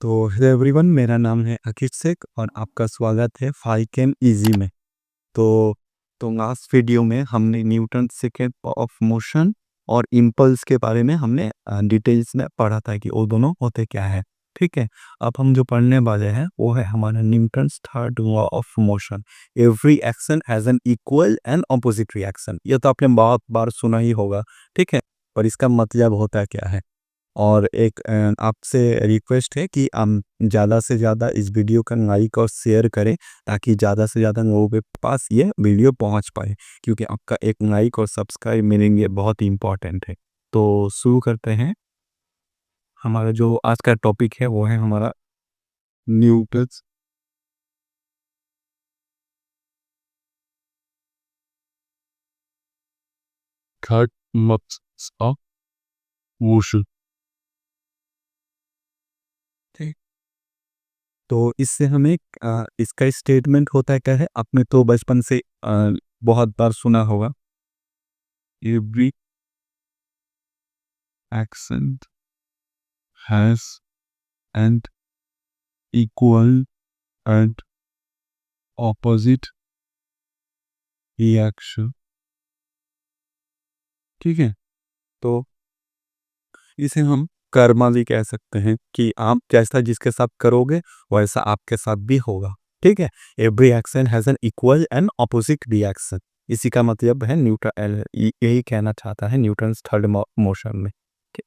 तो hello everyone, मेरा नाम है अकित शेख और आपका स्वागत है फाइकेम इजी में। तो लास्ट वीडियो में हमने Newton second law of motion और इम्पल्स के बारे में हमने डिटेल्स में पढ़ा था कि वो दोनों होते क्या है। ठीक है, अब हम जो पढ़ने वाले हैं वो है हमारा Newton's third law of motion. Every action has an equal and opposite reaction. ये तो आपने बहुत बार सुना ही होगा। ठीक है, पर इसका मतलब होता क्या है। और एक आपसे रिक्वेस्ट है कि हम ज़्यादा से ज़्यादा इस वीडियो का लाइक और शेयर करें ताकि ज़्यादा से ज़्यादा लोगों के पास ये वीडियो पहुंच पाए, क्योंकि आपका एक लाइक और सब्सक्राइब मेरे लिए बहुत ही इम्पोर्टेंट है। तो शुरू करते हैं। हमारा जो आज का टॉपिक है वो है हमारा Newton's third law of motion. ठीक, तो इससे हमें इसका स्टेटमेंट होता है क्या है, आपने तो बचपन से बहुत बार सुना होगा। Every action has an equal and opposite reaction. ठीक है, तो इसे हम कर्मा भी कह सकते हैं कि आप जैसा जिसके साथ करोगे वैसा आपके साथ भी होगा। ठीक है, every action has an equal and opposite reaction. इसी का मतलब है न्यूटन, यही कहना चाहता है न्यूटन थर्ड मोशन में।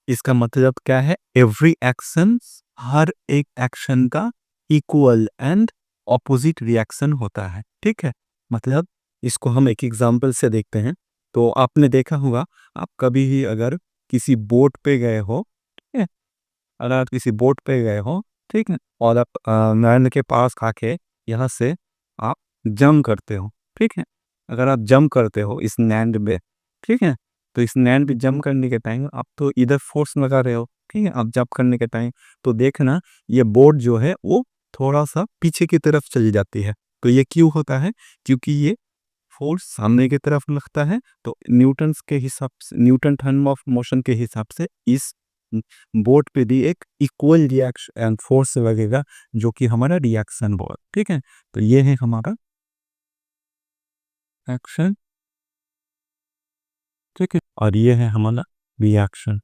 इसका मतलब क्या है, एवरी एक्शन, हर एक एक्शन का इक्वल एंड ऑपोजिट रिएक्शन होता है। ठीक है, मतलब इसको हम एक एग्जांपल से देखते हैं। तो आपने देखा होगा, आप कभी ही अगर किसी बोट पे गए हो, ठीक है, अगर आप किसी बोट पे गए हो, ठीक है, और आप लैंड के पास आके यहाँ से आप जंप करते हो। ठीक है, अगर आप जंप करते हो इस लैंड में, ठीक है, तो इस लैंड पे जंप करने के टाइम आप तो इधर फोर्स लगा रहे हो। ठीक है, आप जंप करने के टाइम तो देखना ये बोट जो है वो थोड़ा सा पीछे की तरफ चली जाती है। तो ये क्यों होता है, क्योंकि ये फोर्स सामने की तरफ लगता है। तो न्यूटन्स के हिसाब से, न्यूटन थर्म ऑफ मोशन के हिसाब से इस बोर्ड पे भी एक इक्वल रिएक्शन फोर्स लगेगा, जो कि हमारा रिएक्शन बोर्ड। ठीक है, तो ये है हमारा एक्शन। ठीक है, और ये है हमारा रिएक्शन।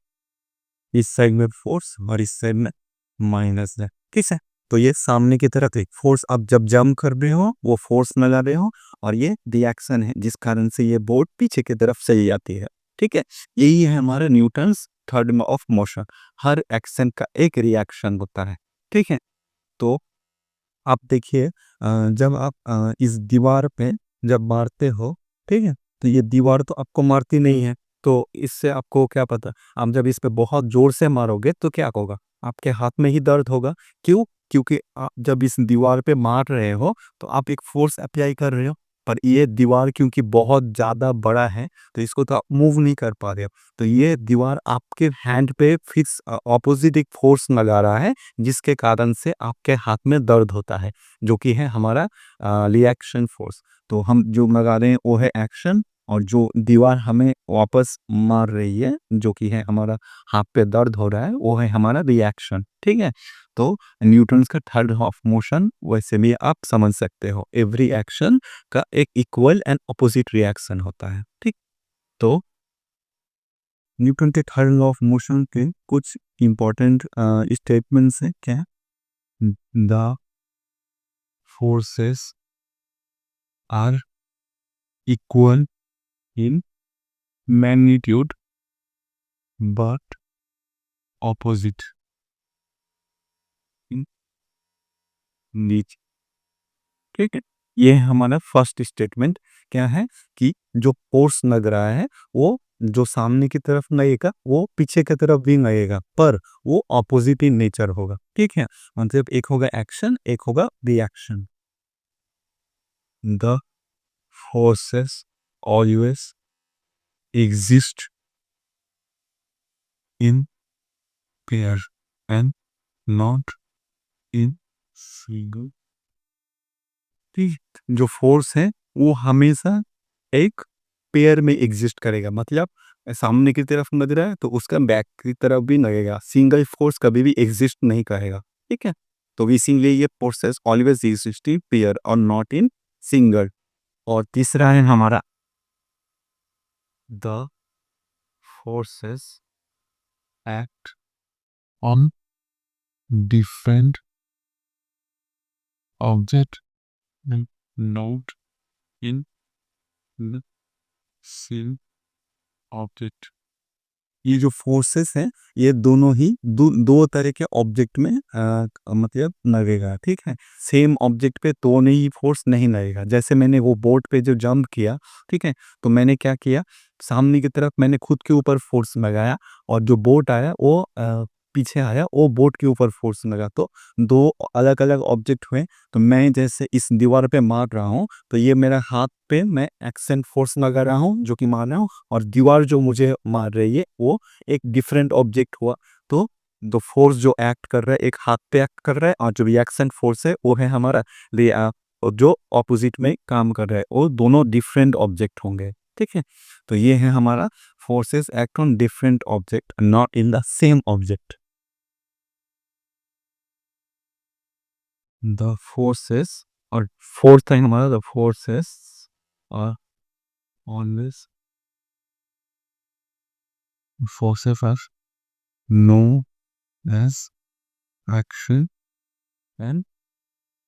इस साइड में फोर्स और इस साइड में माइनस है। ठीक है, तो ये सामने की तरफ एक फोर्स, आप जब जंप कर रहे हो वो फोर्स लगा रहे हो, और ये रिएक्शन है जिस कारण से ये बोट पीछे की तरफ चली जाती है। ठीक है, यही है हमारा Newton's third law of motion. Her action का एक रिएक्शन होता है। ठीक है, तो आप देखिए, जब आप इस दीवार पे जब मारते हो, ठीक है, तो ये दीवार तो आपको मारती नहीं है। तो इससे आपको क्या पता, आप जब इस पे बहुत जोर से मारोगे तो क्या होगा, आपके हाथ में ही दर्द होगा। क्यों, क्योंकि आप जब इस दीवार पे मार रहे हो तो आप एक फोर्स अप्लाई कर रहे हो, पर ये दीवार क्योंकि बहुत ज़्यादा बड़ा है तो इसको तो आप मूव नहीं कर पा रहे हो। तो ये दीवार आपके हैंड पे फिक्स ऑपोजिट एक फोर्स लगा रहा है, जिसके कारण से आपके हाथ में दर्द होता है, जो कि है हमारा रिएक्शन फोर्स। तो हम जो लगा रहे हैं वो है एक्शन, और जो दीवार हमें वापस मार रही है, जो कि है हमारा हाथ पे दर्द हो रहा है, वो है हमारा रिएक्शन। ठीक है, तो न्यूटन्स का थर्ड लॉ ऑफ मोशन वैसे भी आप समझ सकते हो, एवरी एक्शन का एक इक्वल एंड अपोजिट रिएक्शन होता है। ठीक, तो न्यूटन के थर्ड लॉ ऑफ मोशन के कुछ इंपॉर्टेंट स्टेटमेंट्स हैं। क्या, the forces are equal in magnitude but opposite in नीच। ठीक है, ये है हमारा फर्स्ट स्टेटमेंट। क्या है कि जो फोर्स लग रहा है वो जो सामने की तरफ लगेगा वो पीछे की तरफ भी लगेगा, पर वो ऑपोजिट इन नेचर होगा। ठीक है, मतलब एक होगा एक्शन, एक होगा reaction. The forces always exist in pair and not in single. ठीक, जो फोर्स है वो हमेशा एक पेयर में एग्जिस्ट करेगा, मतलब सामने की तरफ लग रहा है तो उसका बैक की तरफ भी लगेगा। सिंगल फोर्स कभी भी एग्जिस्ट नहीं करेगा। ठीक है। तो इसीलिए ये forces always exist in pair और नॉट इन सिंगल। और तीसरा है हमारा the forces act on different object and not in the same object. ये जो फोर्सेस हैं ये दोनों ही दो तरह के ऑब्जेक्ट में मतलब लगेगा, ठीक है। सेम ऑब्जेक्ट पे तो नहीं फोर्स नहीं लगेगा। जैसे मैंने वो बोट पे जो जंप किया, ठीक है, तो मैंने क्या किया, सामने की तरफ मैंने खुद के ऊपर फोर्स लगाया और जो बोट आया वो पीछे आया, वो बोट के ऊपर फोर्स लगा। तो दो अलग अलग ऑब्जेक्ट हुए। तो मैं जैसे इस दीवार पे मार रहा हूँ तो ये मेरा हाथ पे मैं एक्शन फोर्स लगा रहा हूँ जो कि मार रहा हूँ, और दीवार जो मुझे मार रही है वो एक डिफरेंट ऑब्जेक्ट हुआ। तो द फोर्स जो एक्ट कर रहा है एक हाथ पे एक्ट कर रहा है, और जो रिएक्शन फोर्स है वो है हमारा और जो ऑपोजिट में काम कर रहा है, वो दोनों डिफरेंट ऑब्जेक्ट होंगे, ठीक है। तो ये है हमारा forces act on different object not in the same object. The forces, और फोर्थ है हमारा the forces are always forces are known as action and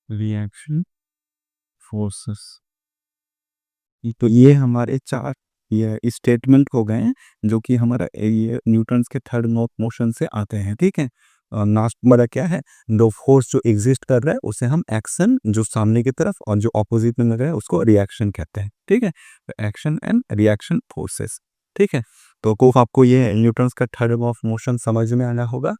reaction forces. तो ये हमारे चार ये स्टेटमेंट हो गए हैं जो कि हमारा ये न्यूटन्स के थर्ड लॉ ऑफ मोशन से आते हैं, ठीक है। लास्ट वाला क्या है, दो फोर्स जो एग्जिस्ट कर रहा है उसे हम एक्शन जो सामने की तरफ और जो ऑपोजिट में लग रहा है उसको रिएक्शन कहते हैं, ठीक है। तो एक्शन एंड रिएक्शन फोर्सेस, ठीक है। तो को आपको ये न्यूटन्स का थर्ड लॉ ऑफ मोशन समझ में आना होगा।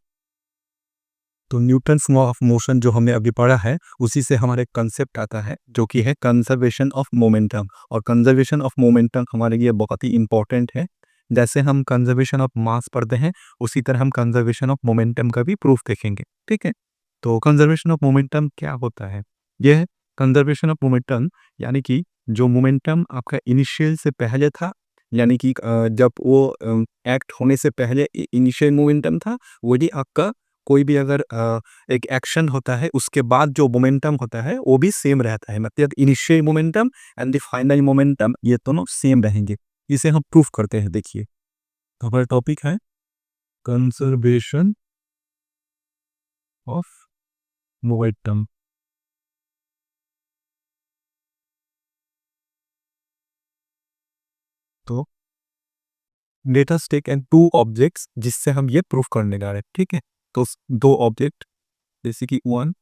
तो न्यूटन्स लॉ ऑफ मोशन जो हमने अभी पढ़ा है उसी से हमारे एक कंसेप्ट आता है जो कि है कंजर्वेशन ऑफ मोमेंटम। और कंजर्वेशन ऑफ मोमेंटम हमारे लिए बहुत ही इंपॉर्टेंट है। जैसे हम कंजर्वेशन ऑफ मास पढ़ते हैं उसी तरह हम कंजर्वेशन ऑफ मोमेंटम का भी प्रूफ देखेंगे, ठीक है। तो कंजर्वेशन ऑफ मोमेंटम क्या होता है, यह कंजर्वेशन ऑफ मोमेंटम यानी कि जो मोमेंटम आपका इनिशियल से पहले था, यानी कि जब वो एक्ट होने से पहले इनिशियल मोमेंटम था, वही आपका कोई भी अगर एक एक्शन होता है उसके बाद जो मोमेंटम होता है वो भी सेम रहता है। मतलब initial momentum and the final momentum ये दोनों सेम रहेंगे। इसे हम प्रूफ करते हैं। देखिए, तो हमारा टॉपिक है कंजर्वेशन ऑफ मोमेंटम। तो let us take and two objects जिससे हम ये प्रूफ करने जा रहे हैं, ठीक है। तो दो ऑब्जेक्ट जैसे कि 1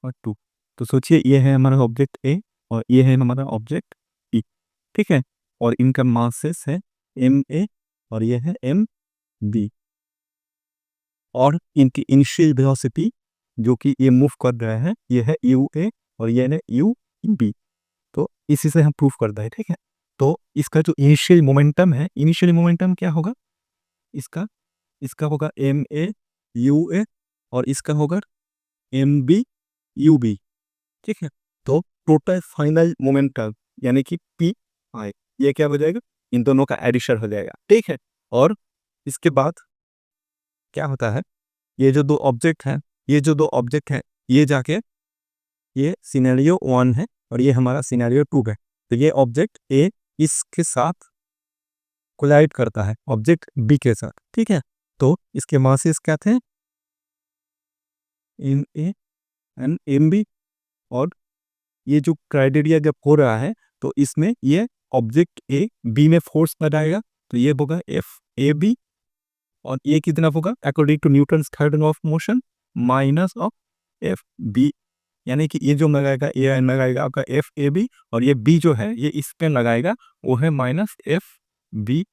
और 2। तो सोचिए ये है हमारा ऑब्जेक्ट ए और ये है हमारा ऑब्जेक्ट बी, ठीक है। और इनका मासेस है एम ए और ये है एम बी, और इनकी इनिशियल वेलोसिटी जो कि ये मूव कर रहा है ये है यू ए और ये है यू बी। तो इसी से हम प्रूफ करते हैं, ठीक है। तो इसका जो इनिशियल मोमेंटम है, इनिशियल मोमेंटम क्या होगा इसका, इसका होगा एम ए यू ए और इसका होगा एम बी यू बी, ठीक है। तो टोटल फाइनल मोमेंटम यानी कि पी आई, ये क्या हो जाएगा, इन दोनों का एडिशन हो जाएगा, ठीक है। और इसके बाद क्या होता है, ये जो दो ऑब्जेक्ट हैं, ये जो दो ऑब्जेक्ट हैं ये जाके ये सिनेरियो 1 है और ये हमारा सिनेरियो 2 है। तो ये ऑब्जेक्ट ए इसके साथ कोलाइड करता है ऑब्जेक्ट बी के साथ, ठीक है। तो इसके मासेस क्या थे, m a and m b. और ये जो क्राइटेरिया जब हो रहा है तो इसमें ये ऑब्जेक्ट ए बी में फोर्स लगाएगा, तो ये होगा एफ ए बी। और ये कितना होगा according to Newton's third law of motion, minus of f b. यानी कि ये जो लगाएगा ए एन लगाएगा आपका एफ ए बी, और ये बी जो है ये इस पे लगाएगा वो है माइनस एफ बी,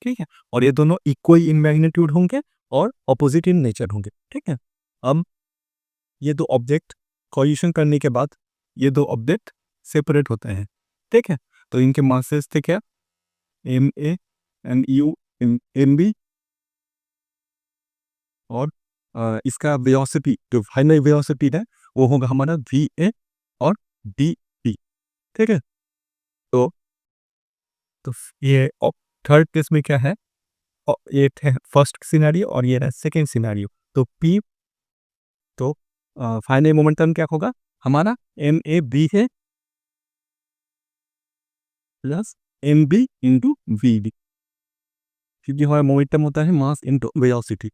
ठीक है। और ये दोनों इक्वल इन मैग्नीट्यूड होंगे और ऑपोजिट इन नेचर होंगे, ठीक है। अब ये दो ऑब्जेक्ट कोलिशन करने के बाद ये दो ऑब्जेक्ट सेपरेट होते हैं, ठीक है। तो इनके मासेस थे क्या, m a and u m b. और इसका वेलोसिटी जो फाइनल वेलोसिटी है वो होगा हमारा वी ए और डी पी, ठीक है। तो तो ये थर्ड केस में क्या है, ये थे फर्स्ट सिनेरियो और ये रहा सेकेंड सिनेरियो। तो पी, तो फाइनल मोमेंटम क्या होगा हमारा एम ए बी है plus M B into V B, क्योंकि हमारा मोमेंटम होता है मास इंटू वेलोसिटी।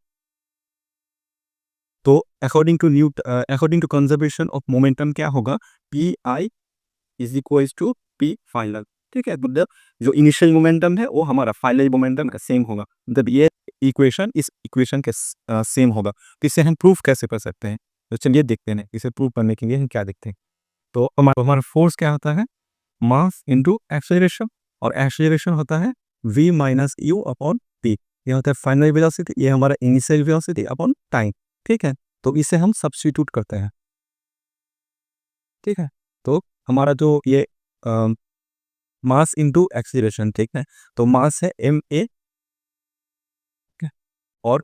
तो according to conservation of momentum क्या होगा, P I is equal to P final. ठीक है, मतलब जो इनिशियल मोमेंटम है वो हमारा फाइनल मोमेंटम का सेम होगा, मतलब ये इक्वेशन इस इक्वेशन के सेम होगा। तो इसे हम प्रूफ कैसे कर सकते हैं, तो चलिए देखते हैं इसे प्रूव करने के लिए हम क्या देखते हैं। तो हमारा फोर्स क्या होता है, मास इंटू एक्सेलरेशन, और एक्सेलरेशन होता है v minus you upon P. ये होता है फाइनल वेलोसिटी, ये हमारा इनिशियल वेलोसिटी अपॉन टाइम। ठीक है, तो इसे हम सब्स्टिट्यूट करते हैं। ठीक है, तो हमारा जो ये मास इंटू एक्सीलरेशन, ठीक है, तो मास है एम ए, और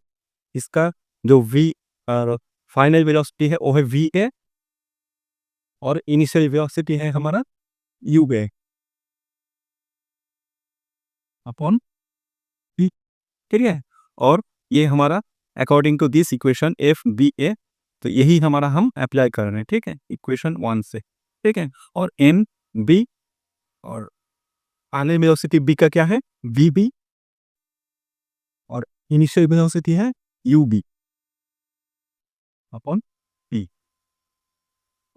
इसका जो वी फाइनल वेलोसिटी है वो है वी ए, और इनिशियल वेलोसिटी है हमारा यू ए अपॉन पी। ठीक है, और ये हमारा according to this equation F B A, तो यही हमारा हम अप्लाई कर रहे हैं। ठीक है, इक्वेशन 1 से। ठीक है, और एम बी, और फाइनल वेलोसिटी बी का क्या है वी बी, और इनिशियल वेलोसिटी है यू बी अपॉन पी,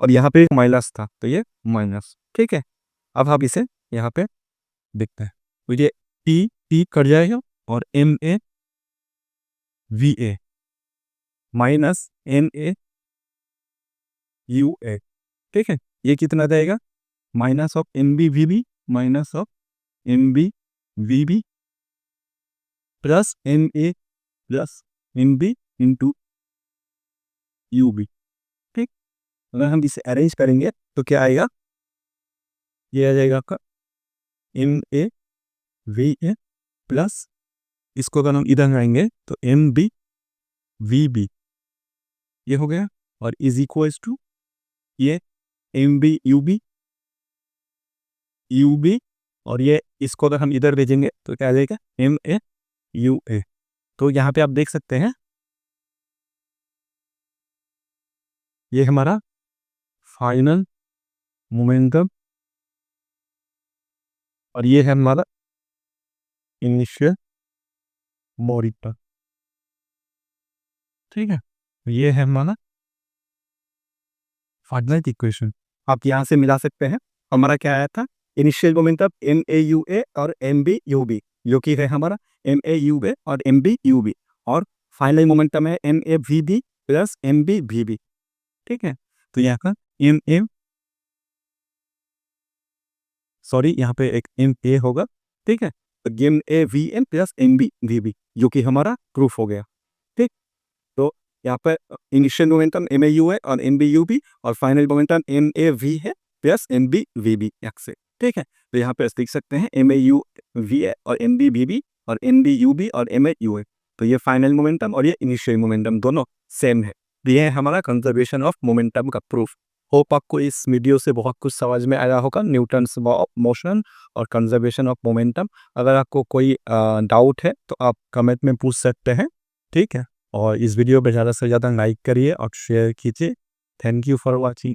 और यहाँ पे माइनस था तो ये माइनस। ठीक है, अब हम इसे यहाँ पे देखते हैं, तो ये टी टी कट जाएगा, और M A V A minus M A U A. ठीक है, ये कितना जाएगा, minus of M B V B, minus of M B V B plus M A plus M B into U B. ठीक, अगर हम इसे अरेंज करेंगे तो क्या आएगा, ये आ जाएगा आपका M A V A plus, इसको अगर हम इधर आएंगे तो एम बी वी बी, ये हो गया, और इज इक्वल्स टू ये एम बी यू बी, और ये इसको अगर हम इधर भेजेंगे तो क्या आ जाएगा एम ए यू ए। तो यहाँ पे आप देख सकते हैं ये हमारा फाइनल मोमेंटम, और ये है हमारा इनिशियल मोमेंटम। ठीक है, तो ये है हमारा फाइनल इक्वेशन। आप यहाँ से मिला सकते हैं, हमारा क्या आया था initial momentum M A U A और एम बी यू बी, जो कि है हमारा एम ए यू ए और एम बी यू बी, और फाइनल मोमेंटम है M A V B plus M B V B. ठीक है, तो यहाँ का एम एम सॉरी यहाँ पे एक एम ए होगा। ठीक है, तो M A V M plus M B V B, जो कि हमारा प्रूफ हो गया। ठीक, तो यहाँ पर initial momentum M A U है और एम बी यू बी, और final momentum M A V है plus M B V B से। ठीक है, तो यहाँ पे देख सकते हैं एम ए यू वी है और एम बी वी बी, और एम बी यू बी और एम ए यू है, तो ये फाइनल मोमेंटम और ये इनिशियल मोमेंटम दोनों सेम है। तो ये है हमारा कंजर्वेशन ऑफ मोमेंटम का प्रूफ। होप आपको इस वीडियो से बहुत कुछ समझ में आया होगा, न्यूटन्स लॉ ऑफ मोशन और कंजर्वेशन ऑफ मोमेंटम। अगर आपको कोई डाउट है तो आप कमेंट में पूछ सकते हैं। ठीक है, और इस वीडियो पे ज़्यादा से ज़्यादा लाइक करिए और शेयर कीजिए। Thank you for watching.